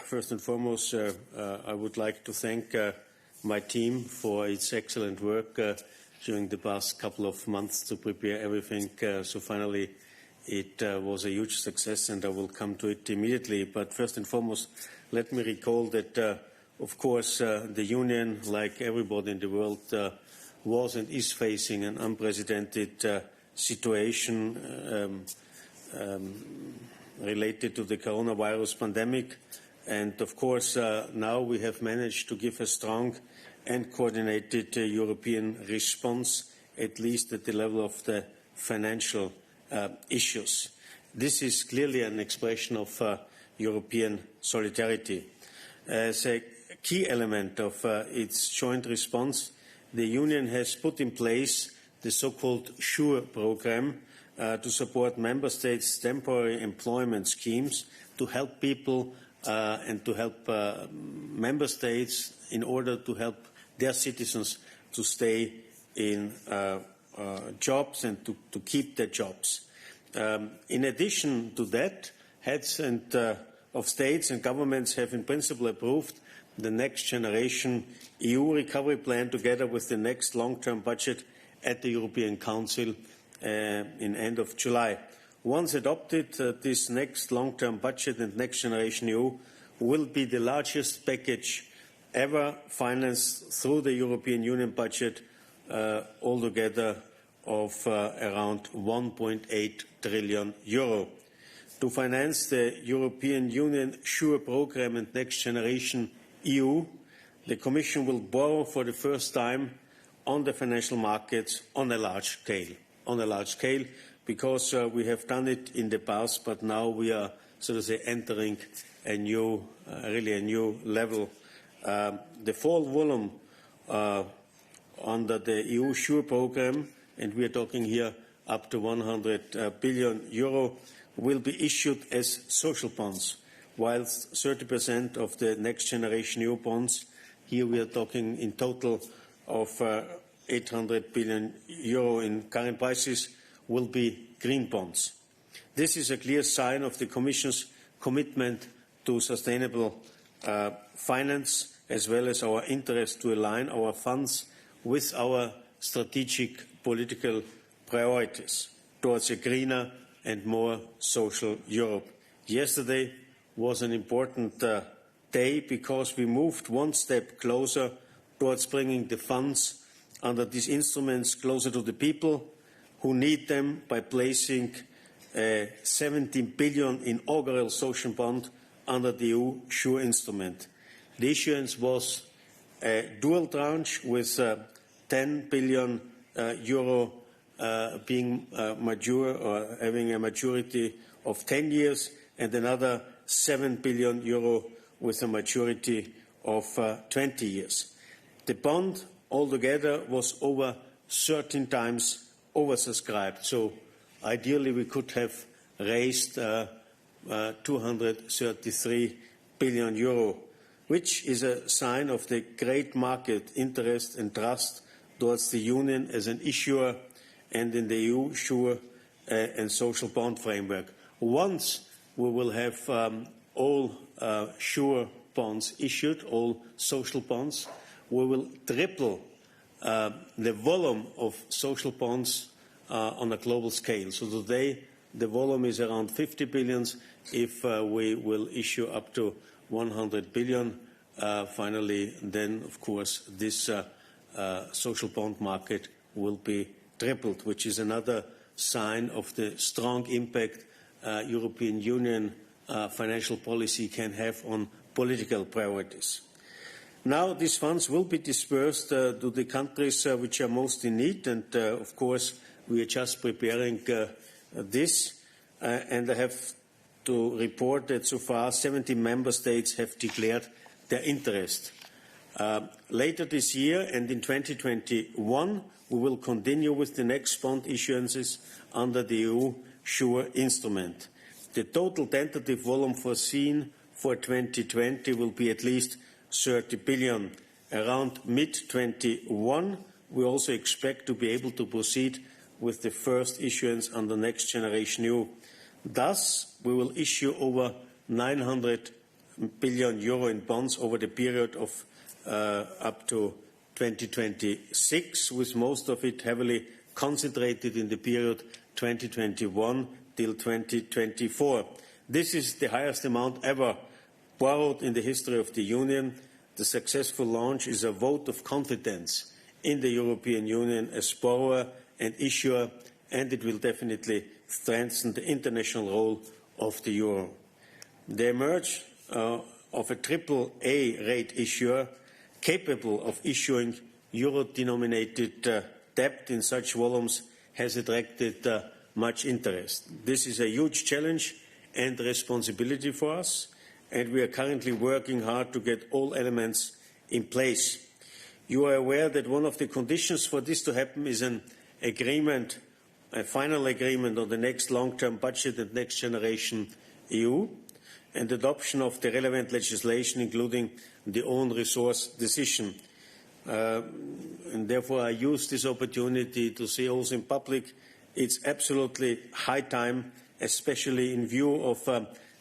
First and foremost, I would like to thank my team for its excellent work during the past couple of months to prepare everything. So finally, it was a huge success, and I will come to it immediately. But first and foremost, let me recall that, of course, the Union, like everybody in the world, was and is facing an unprecedented situation related to the coronavirus pandemic. And of course, now we have managed to give a strong and coordinated European response, at least at the level of the financial issues. This is clearly an expression of European solidarity. As a key element of its joint response, the Union has put in place the so-called SURE programme to support Member States' temporary employment schemes to help people and to help Member States in order to help their citizens to stay in jobs and to keep their jobs. In addition to that, heads of states and governments have in principle approved the Next Generation EU recovery plan together with the next long-term budget at the European Council in end of July. Once adopted, this next long-term budget and Next Generation EU will be the largest package ever financed through the European Union budget, altogether of around 1.8 trillion euro. To finance the European Union SURE programme and Next Generation EU, the Commission will borrow for the first time on the financial markets on a large scale, because we have done it in the past, but now we are, so to say, entering a new, really a new level. The full volume under the EU SURE programme, and we are talking here up to 100 billion euro, will be issued as social bonds, whilst 30% of the Next Generation EU bonds, here we are talking in total of 800 billion euro in current prices, will be green bonds. This is a clear sign of the Commission's commitment to sustainable finance, as well as our interest to align our funds with our strategic political priorities towards a greener and more social Europe. Yesterday was an important day because we moved one step closer towards bringing the funds under these instruments closer to the people who need them by placing a 17 billion inaugural social bond under the EU SURE instrument. The issuance was a dual tranche with 10 billion euro being mature or having a maturity of 10 years and another 7 billion euro with a maturity of 20 years. The bond altogether was over 13 times oversubscribed, so ideally we could have raised 233 billion euro, which is a sign of the great market interest and trust towards the Union as an issuer and in the EU SURE and social bond framework. Once we will have all SURE bonds issued, all social bonds, we will triple the volume of social bonds on a global scale. So today the volume is around 50 billion. If we will issue up to 100 billion, finally, then of course this social bond market will be tripled, which is another sign of the strong impact European Union financial policy can have on political priorities. Now these funds will be dispersed to the countries which are most in need, and of course we are just preparing this, and I have to report that so far 70 member states have declared their interest. Later this year and in 2021 we will continue with the next bond issuances under the EU SURE instrument. The total tentative volume foreseen for 2020 will be at least 30 billion. Around mid-21 we also expect to be able to proceed with the first issuance under Next Generation EU. Thus, we will issue over 900 billion euro in bonds over the period of up to 2026, with most of it heavily concentrated in the period 2021 till 2024. This is the highest amount ever borrowed in the history of the Union. The successful launch is a vote of confidence in the European Union as borrower and issuer, and it will definitely strengthen the international role of the euro. The emergence of a AAA rate issuer capable of issuing euro-denominated debt in such volumes has attracted much interest. This is a huge challenge and responsibility for us, and we are currently working hard to get all elements in place. You are aware that one of the conditions for this to happen is an agreement, a final agreement on the next long-term budget and Next Generation EU, and adoption of the relevant legislation, including the own resource decision. And therefore, I use this opportunity to say also in public, it's absolutely high time, especially in view of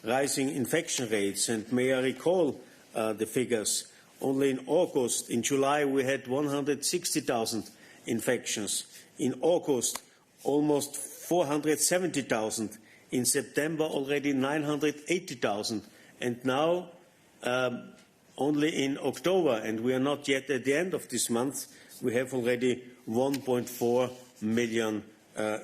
rising infection rates. And may I recall the figures? Only in August, in July, we had 160,000 infections. In August, almost 470,000. In September, already 980,000. And now, only in October, and we are not yet at the end of this month, we have already 1.4 million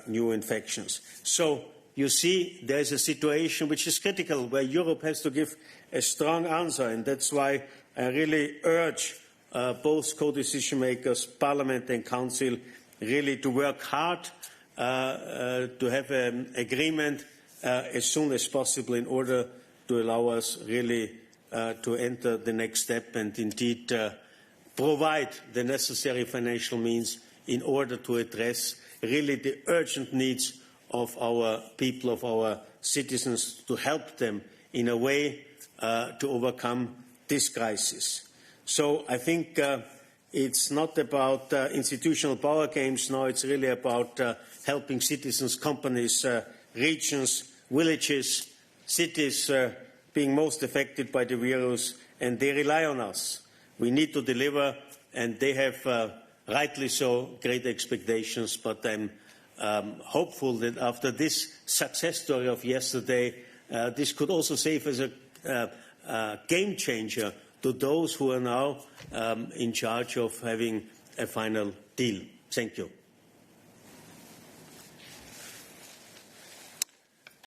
new infections. So you see there is a situation which is critical, where Europe has to give a strong answer, and that's why I really urge both co-decision makers, Parliament and Council, really to work hard to have an agreement as soon as possible in order to allow us really to enter the next step and indeed provide the necessary financial means in order to address really the urgent needs of our people, of our citizens, to help them in a way to overcome this crisis. So I think it's not about institutional power games now, it's really about helping citizens, companies, regions, villages, cities being most affected by the virus, and they rely on us. We need to deliver, and they have, rightly so, great expectations, but I'm hopeful that after this success story of yesterday, this could also serve as a game changer to those who are now in charge of having a final deal. Thank you.